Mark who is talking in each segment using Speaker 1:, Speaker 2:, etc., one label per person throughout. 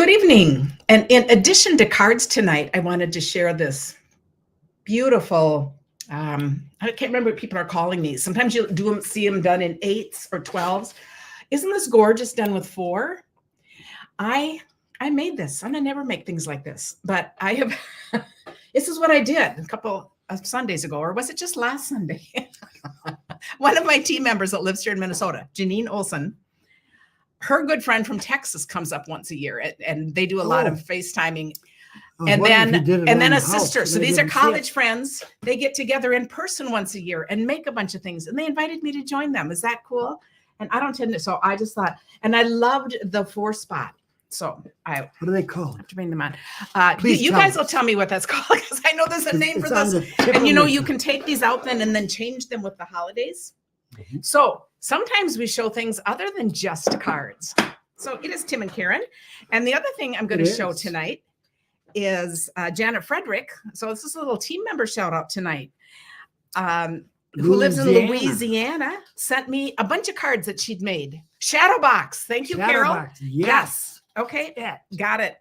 Speaker 1: Good evening. And in addition to cards tonight, I wanted to share this beautiful, I can't remember what people are calling these. Sometimes you see them done in 8s or 12s. Isn't this gorgeous done with 4? I made this. I never make things like this, but I have, this is what I did a couple of Sundays ago, or was it just last Sunday? One of my team members that lives here in Minnesota, Janine Olson, her good friend from Texas comes up once a year, and they do a lot of FaceTiming. And then a sister. So these are college friends. They get together in person once a year and make a bunch of things. And they invited me to join them. Is that cool? And I don't tend to. So I just thought, and I loved the 4 spot. So what
Speaker 2: do they call it?
Speaker 1: I have to bring them on. You guys will tell me what that's called, because I know there's a name for this. And you can take these out then and then change them with the holidays. Mm-hmm. So sometimes we show things other than just cards. So it is Tim and Karen. And the other thing I'm going to show tonight is Janet Frederick. So this is a little team member shout out tonight. Who lives in Louisiana, sent me a bunch of cards that she'd made. Shadow box. Thank you, Carol.
Speaker 2: Yes.
Speaker 1: Okay. Yeah, got it.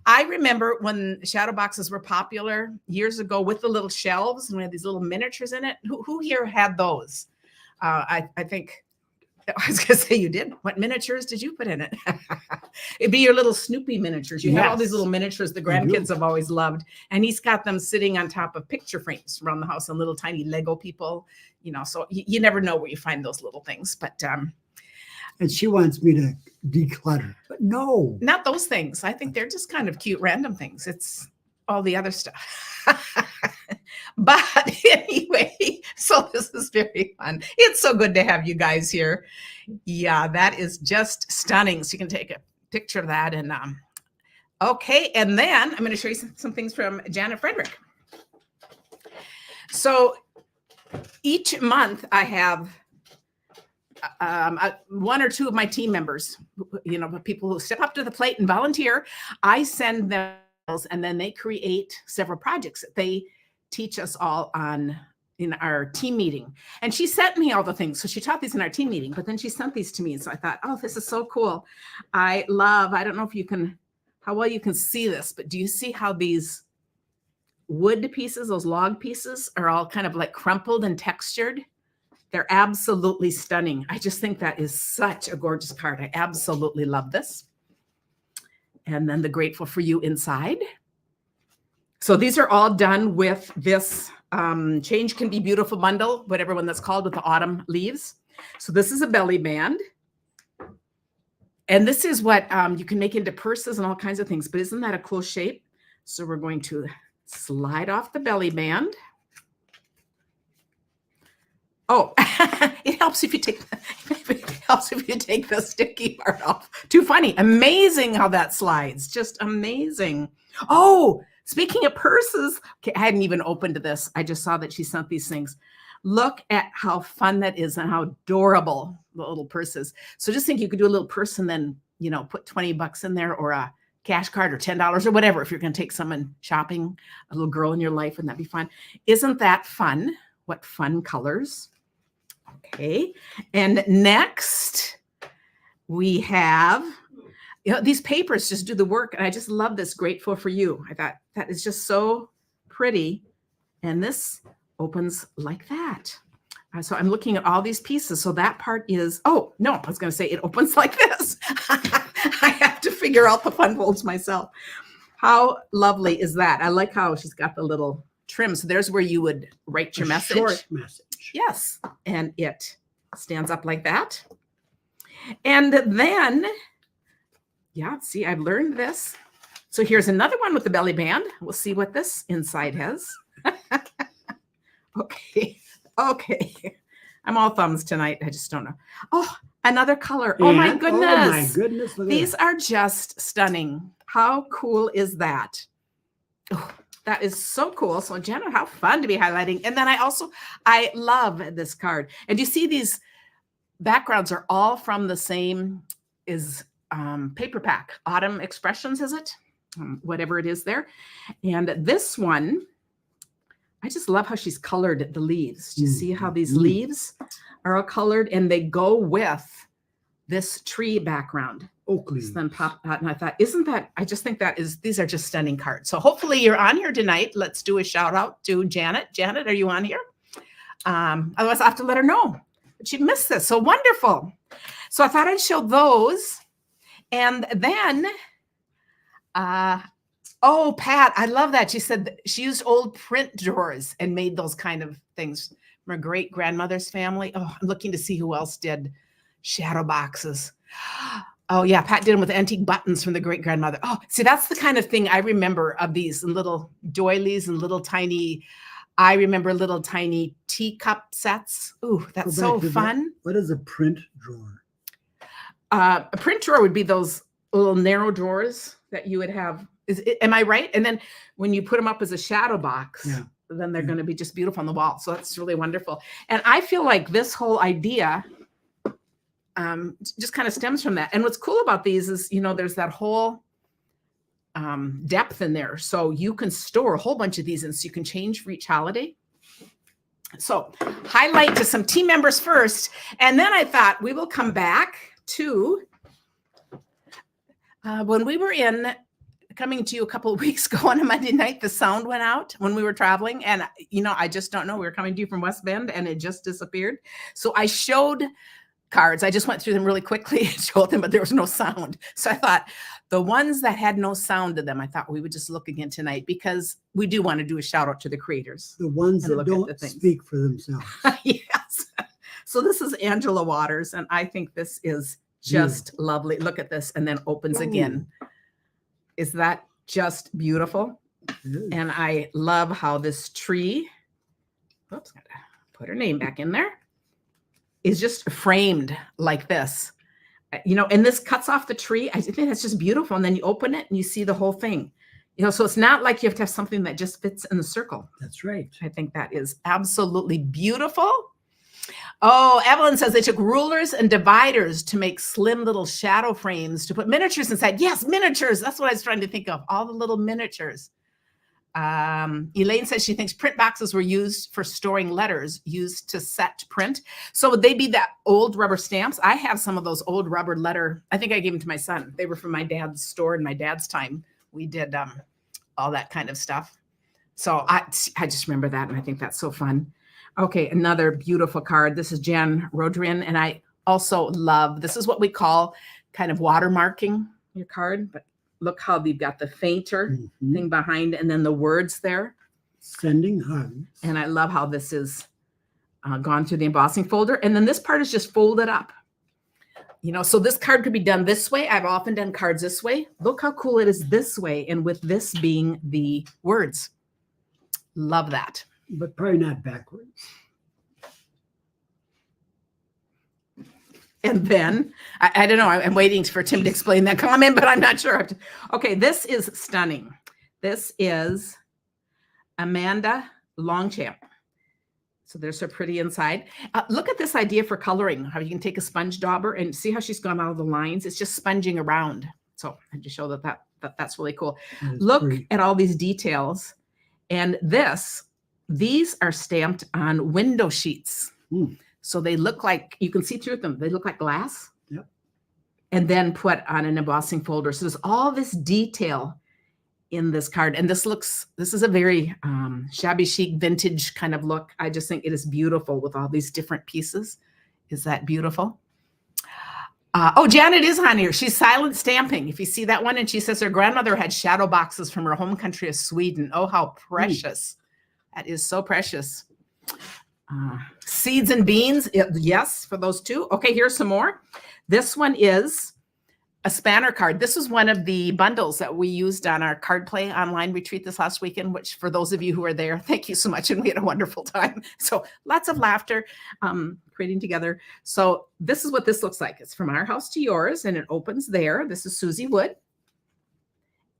Speaker 1: I remember when shadow boxes were popular years ago with the little shelves and we had these little miniatures in it. Who here had those? I think I was going to say you did. What miniatures did you put in it? It'd be your little Snoopy miniatures. You have all these little miniatures the grandkids have always loved. And he's got them sitting on top of picture frames around the house and little tiny Lego people, so you never know where you find those little things. But
Speaker 2: and she wants me to declutter. But no.
Speaker 1: Not those things. I think they're just kind of cute random things. It's all the other stuff. But anyway, so this is very fun. It's so good to have you guys here. Yeah, that is just stunning. So you can take a picture of that. And okay, and then I'm going to show you some things from Janet Frederick. So each month I have one or two of my team members, people who step up to the plate and volunteer. I send them, and then they create several projects that they teach us all in our team meeting. And she sent me all the things. So she taught these in our team meeting, but then she sent these to me. And so I thought, oh, this is so cool. I don't know how well you can see this, but do you see how these wood pieces, those log pieces, are all kind of like crumpled and textured? They're absolutely stunning. I just think that is such a gorgeous card. I absolutely love this. And then the Grateful for You inside. So these are all done with this Change Can Be Beautiful bundle, whatever one that's called, with the autumn leaves. So this is a belly band. And this is what you can make into purses and all kinds of things. But isn't that a cool shape? So we're going to slide off the belly band. Oh, it helps if you take the sticky part off. Too funny. Amazing how that slides. Just amazing. Oh, speaking of purses, okay, I hadn't even opened this. I just saw that she sent these things. Look at how fun that is and how adorable the little purse is. So just think you could do a little purse and then, put $20 in there, or a cash card, or $10 or whatever. If you're going to take someone shopping, a little girl in your life, wouldn't that be fun? Isn't that fun? What fun colors. Okay. And next we have, these papers just do the work. And I just love this Grateful for You. I thought that is just so pretty. And this opens like that. So I'm looking at all these pieces. So that part is, oh, no, I was going to say it opens like this. I have to figure out the fun folds myself. How lovely is that? I like how she's got the little trim. So there's where you would write your message.
Speaker 2: Short message.
Speaker 1: Yes. And it stands up like that. And then, see, I've learned this. So here's another one with the belly band. We'll see what this inside has. Okay. I'm all thumbs tonight. I just don't know. Oh, another color. Oh my goodness.
Speaker 2: Oh my goodness.
Speaker 1: These are just stunning. How cool is that? Oh, that is so cool. So Jenna, how fun to be highlighting. And then I love this card. And you see these backgrounds are all from the same paper pack. Autumn Expressions, is it? Whatever it is there. And this one, I just love how she's colored the leaves. Do you see how these leaves are all colored, and they go with this tree background?
Speaker 2: Oak leaves.
Speaker 1: So then pop out, and I thought, I just think these are just stunning cards. So hopefully you're on here tonight. Let's do a shout out to Janet. Janet, are you on here? Otherwise I'll have to let her know. But she missed this. So wonderful. So I thought I'd show those. And then, oh, Pat, I love that. She said she used old print drawers and made those kind of things from her great grandmother's family. Oh, I'm looking to see who else did shadow boxes. Oh yeah, Pat did them with antique buttons from the great grandmother. Oh, see, that's the kind of thing I remember of these little doilies and little tiny. I remember little tiny teacup sets. Ooh, that's so fun.
Speaker 2: What is a print drawer?
Speaker 1: A print drawer would be those little narrow drawers that you would have. Am I right? And then when you put them up as a shadow box, then they're going to be just beautiful on the wall. So that's really wonderful. And I feel like this whole idea just kind of stems from that. And what's cool about these is, there's that whole depth in there. So you can store a whole bunch of these, and so you can change for each holiday. So highlight to some team members first. And then I thought we will come back to when we were coming to you a couple of weeks ago on a Monday night, the sound went out when we were traveling. And, I just don't know. We were coming to you from West Bend and it just disappeared. So I showed cards. I just went through them really quickly and showed them, but there was no sound. So I thought the ones that had no sound to them, I thought we would just look again tonight, because we do want to do a shout out to the creators.
Speaker 2: The ones that don't speak for themselves.
Speaker 1: Yes. So this is Angela Waters, and I think this is just lovely. Look at this, and then opens again. Is that just beautiful? And I love how this tree, oops, gotta put her name back in there, is just framed like this, and this cuts off the tree. I think that's just beautiful. And then you open it and you see the whole thing, so it's not like you have to have something that just fits in the circle.
Speaker 2: That's right.
Speaker 1: I think that is absolutely beautiful. Oh, Evelyn says they took rulers and dividers to make slim little shadow frames to put miniatures inside. Yes, miniatures. That's what I was trying to think of. All the little miniatures. Elaine says she thinks print boxes were used for storing letters used to set print. So would they be that old rubber stamps? I have some of those old rubber letter. I think I gave them to my son. They were from my dad's store in my dad's time. We did all that kind of stuff. So I just remember that, and I think that's so fun. Okay, another beautiful card. This is Jan Rodrian, and I also love, this is what we call kind of watermarking your card, but look how you've got the fainter thing behind, and then the words there.
Speaker 2: Sending hugs.
Speaker 1: And I love how this is gone through the embossing folder. And then this part is just folded up. So this card could be done this way. I've often done cards this way. Look how cool it is this way, and with this being the words. Love that.
Speaker 2: But probably not backwards.
Speaker 1: And then, I don't know, I'm waiting for Tim to explain that comment, but I'm not sure. Okay, this is stunning. This is Amanda Longchamp. So there's her pretty inside. Look at this idea for coloring, how you can take a sponge dauber and see how she's gone out of the lines. It's just sponging around. So I just show that's really cool. Look at all these details. And these are stamped on window sheets. So they look like, you can see through them. They look like glass.
Speaker 2: Yep.
Speaker 1: And then put on an embossing folder. So there's all this detail in this card. And this is a very shabby chic vintage kind of look. I just think it is beautiful with all these different pieces. Is that beautiful? Oh, Janet is on here. She's silent stamping. If you see that one, and she says her grandmother had shadow boxes from her home country of Sweden. Oh, how precious. That is so precious. Seeds and beans. Yes, for those two. Okay, here's some more. This one is a spanner card. This was one of the bundles that we used on our card play online retreat this last weekend, which for those of you who are there, thank you so much. And we had a wonderful time. So lots of laughter, creating together. So this is what this looks like. It's from our house to yours, and it opens there. This is Susie Wood.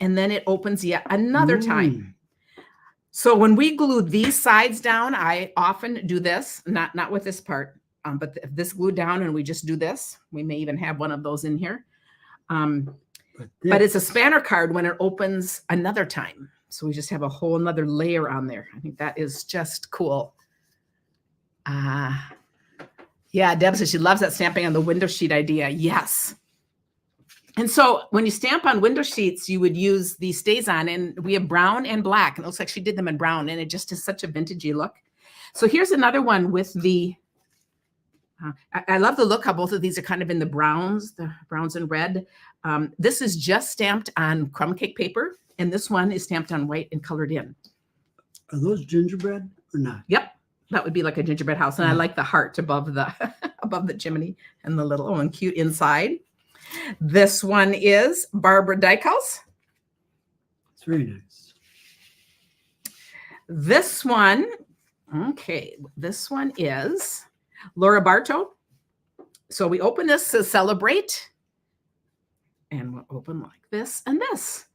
Speaker 1: And then it opens yet another time. So when we glue these sides down, I often do this, not with this part, but this glued down, and we just do this. We may even have one of those in here. But it's a spanner card when it opens another time. So we just have a whole another layer on there. I think that is just cool. Yeah, Deb says she loves that stamping on the window sheet idea. Yes. And so when you stamp on window sheets, you would use the StazOn, and we have brown and black. And it looks like she did them in brown, and it just is such a vintagey look. So here's another one with the, I love the look how both of these are kind of in the browns and red. This is just stamped on crumb cake paper, and this one is stamped on white and colored in.
Speaker 2: Are those gingerbread or not?
Speaker 1: Yep, that would be like a gingerbread house. And I like the heart above the above the chimney and the little and cute inside. This one is Barbara Dykhouse.
Speaker 2: It's very nice.
Speaker 1: This one, okay, this one is Laura Bartow. So we open this to celebrate, and we'll open like this and this.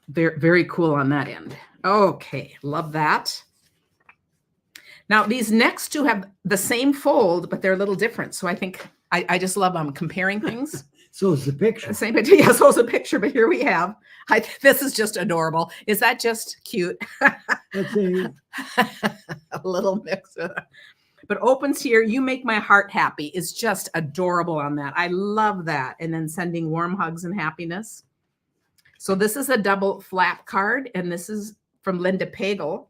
Speaker 1: Very, very cool on that end. Okay, love that. Now, these next two have the same fold, but they're a little different. So I think I just love comparing things.
Speaker 2: So is the picture.
Speaker 1: Same picture. Yeah, so it's a picture, but here we have. This is just adorable. Is that just cute?
Speaker 2: That's a
Speaker 1: little mix. But opens here, you make my heart happy is just adorable on that. I love that. And then sending warm hugs and happiness. So this is a double flap card, and this is from Linda Pagel.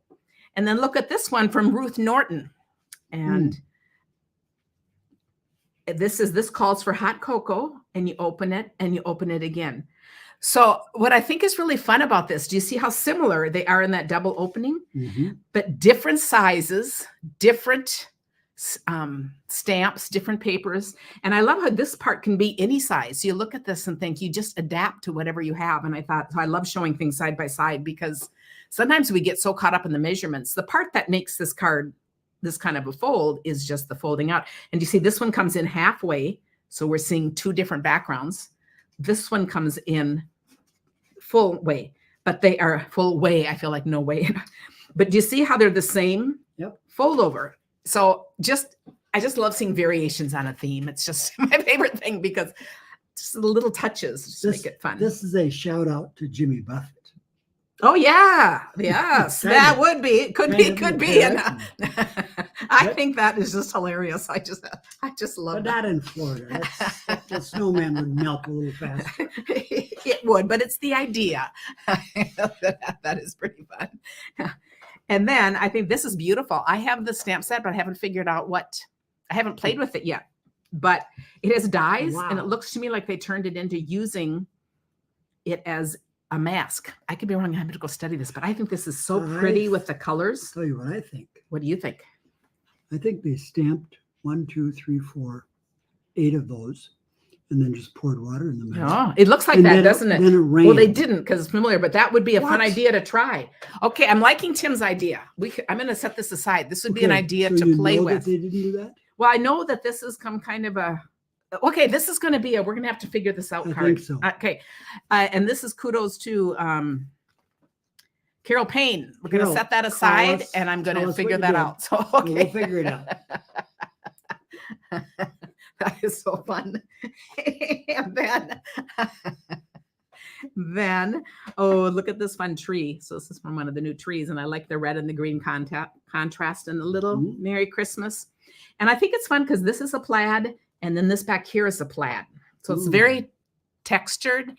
Speaker 1: And then look at this one from Ruth Norton. And this calls for hot cocoa, and you open it and you open it again. So what I think is really fun about this, do you see how similar they are in that double opening? But different sizes, different stamps, different papers. And I love how this part can be any size. So you look at this and think you just adapt to whatever you have. And I thought, I love showing things side by side because sometimes we get so caught up in the measurements. The part that makes this card this kind of a fold is just the folding out. And you see this one comes in halfway. So we're seeing two different backgrounds. This one comes in full way, but they are full way. I feel like no way. But do you see how they're the same?
Speaker 2: Yep.
Speaker 1: Fold over. So I just love seeing variations on a theme. It's just my favorite thing because just the little touches just make it fun.
Speaker 2: This is a shout out to Jimmy Buffett.
Speaker 1: Oh yeah, yes, that would be. It could be. And I think that is just hilarious. I just love
Speaker 2: but
Speaker 1: that.
Speaker 2: Not in Florida. The snowman would melt a little faster.
Speaker 1: It would, but it's the idea. That is pretty fun. And then I think this is beautiful. I have the stamp set, but I haven't figured out I haven't played with it yet. But it has dies, and it looks to me like they turned it into using it as a mask. I could be wrong. I'm going to go study this, but I think this is so pretty with the colors.
Speaker 2: I'll tell you what I think.
Speaker 1: What do you think?
Speaker 2: I think they stamped 1, 2, 3, 4, 8 of those, and then just poured water in the middle.
Speaker 1: Oh, it looks like that, doesn't it?
Speaker 2: Then it rained.
Speaker 1: Well, they didn't because it's familiar, but that would be a fun idea to try. Okay, I'm liking Tim's idea. I'm going to set this aside. This would be an idea to play with.
Speaker 2: That they didn't do that?
Speaker 1: Well, I know that this is kind of a. Okay, this is going to be we're going to have to figure this out.
Speaker 2: I
Speaker 1: card.
Speaker 2: think so.
Speaker 1: Okay, and this is kudos to Carol Payne. We're going to set that aside, and I'm going to figure that out. So okay,
Speaker 2: we'll figure it out.
Speaker 1: That is so fun. And then, oh, look at this fun tree. So this is from one of the new trees, and I like the red and the green contrast and the little Merry Christmas. And I think it's fun because this is a plaid, and then this back here is a plaid. So it's very textured,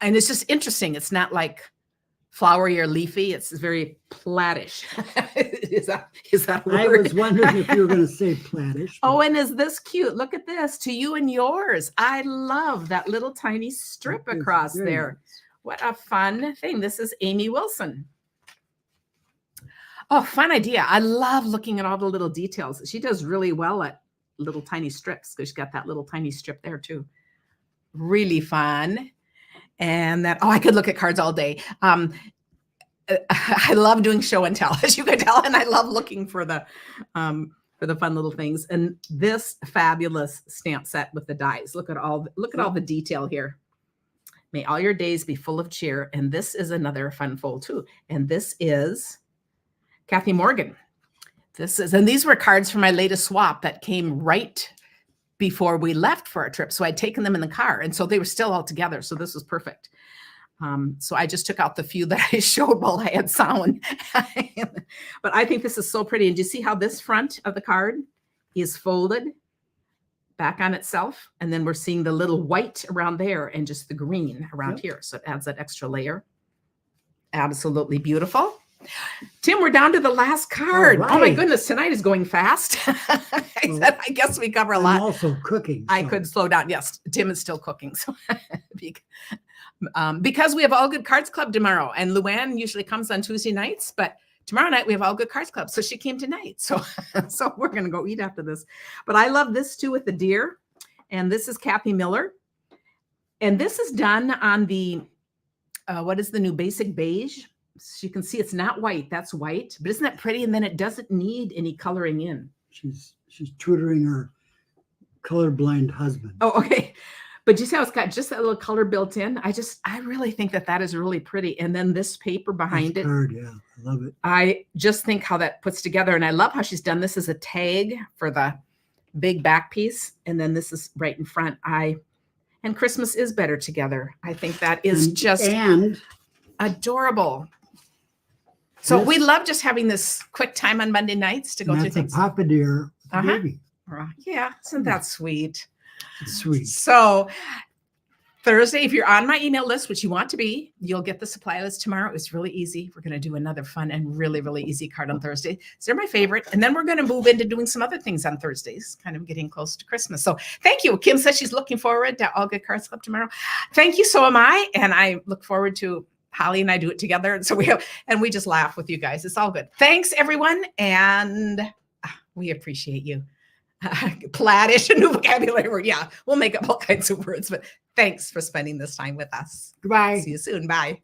Speaker 1: and it's just interesting. It's not like flowery or leafy. It's very plaidish. Is that a word?
Speaker 2: I was wondering if you were going to say plaidish.
Speaker 1: Oh, and is this cute? Look at this. To you and yours. I love that little tiny strip across there.
Speaker 2: Nice.
Speaker 1: What a fun thing. This is Amy Wilson. Oh, fun idea. I love looking at all the little details. She does really well at little tiny strips because she's got that little tiny strip there too. Really fun. And that, I could look at cards all day. I love doing show and tell, as you can tell, and I love looking for the fun little things. And this fabulous stamp set with the dies. Look at all the detail here. May all your days be full of cheer. And this is another fun fold too. And this is Kathy Morgan. And these were cards from my latest swap that came right before we left for our trip. So I'd taken them in the car, and so they were still all together. So this was perfect. So I just took out the few that I showed while I had sound. But I think this is so pretty. And do you see how this front of the card is folded back on itself. And then we're seeing the little white around there and just the green around here. So it adds that extra layer. Absolutely beautiful. Tim, we're down to the last card.
Speaker 2: All
Speaker 1: Oh my
Speaker 2: right.
Speaker 1: goodness, tonight is going fast. I guess we cover a
Speaker 2: I'm
Speaker 1: lot.
Speaker 2: also cooking.
Speaker 1: I
Speaker 2: so-
Speaker 1: could slow down. Yes, Tim is still cooking. So because we have All Good Cards Club tomorrow, and Luann usually comes on Tuesday nights, but tomorrow night we have All Good Cards Club. So she came tonight. So we're gonna go eat after this. But I love this too with the deer. And this is Kathy Miller. And this is done on the what is the new basic beige? So you can see it's not white, that's white, but isn't that pretty? And then it doesn't need any coloring in.
Speaker 2: She's tutoring her colorblind husband.
Speaker 1: Oh, okay. But you see how it's got just that little color built in? I really think that is really pretty. And then this paper behind
Speaker 2: Nice
Speaker 1: it.
Speaker 2: card, yeah, I love it.
Speaker 1: I just think how that puts together. And I love how she's done this as a tag for the big back piece. And then this is right in front. And Christmas is better together. I think that is just adorable. So we love just having this quick time on Monday nights to go through
Speaker 2: that's a
Speaker 1: things.
Speaker 2: Papa Deer with the baby.
Speaker 1: Yeah, isn't that sweet?
Speaker 2: It's sweet.
Speaker 1: So Thursday, if you're on my email list, which you want to be, you'll get the supply list tomorrow. It's really easy. We're going to do another fun and really, really easy card on Thursday. So they're my favorite. And then we're going to move into doing some other things on Thursdays, kind of getting close to Christmas. So thank you. Kim says she's looking forward to All Good Cards Club tomorrow. Thank you. So am I. And I look forward to Holly and I do it together. And so we just laugh with you guys. It's all good. Thanks, everyone. And we appreciate you. Plaidish, a new vocabulary word. Yeah, we'll make up all kinds of words, but thanks for spending this time with us.
Speaker 2: Goodbye.
Speaker 1: See you soon. Bye.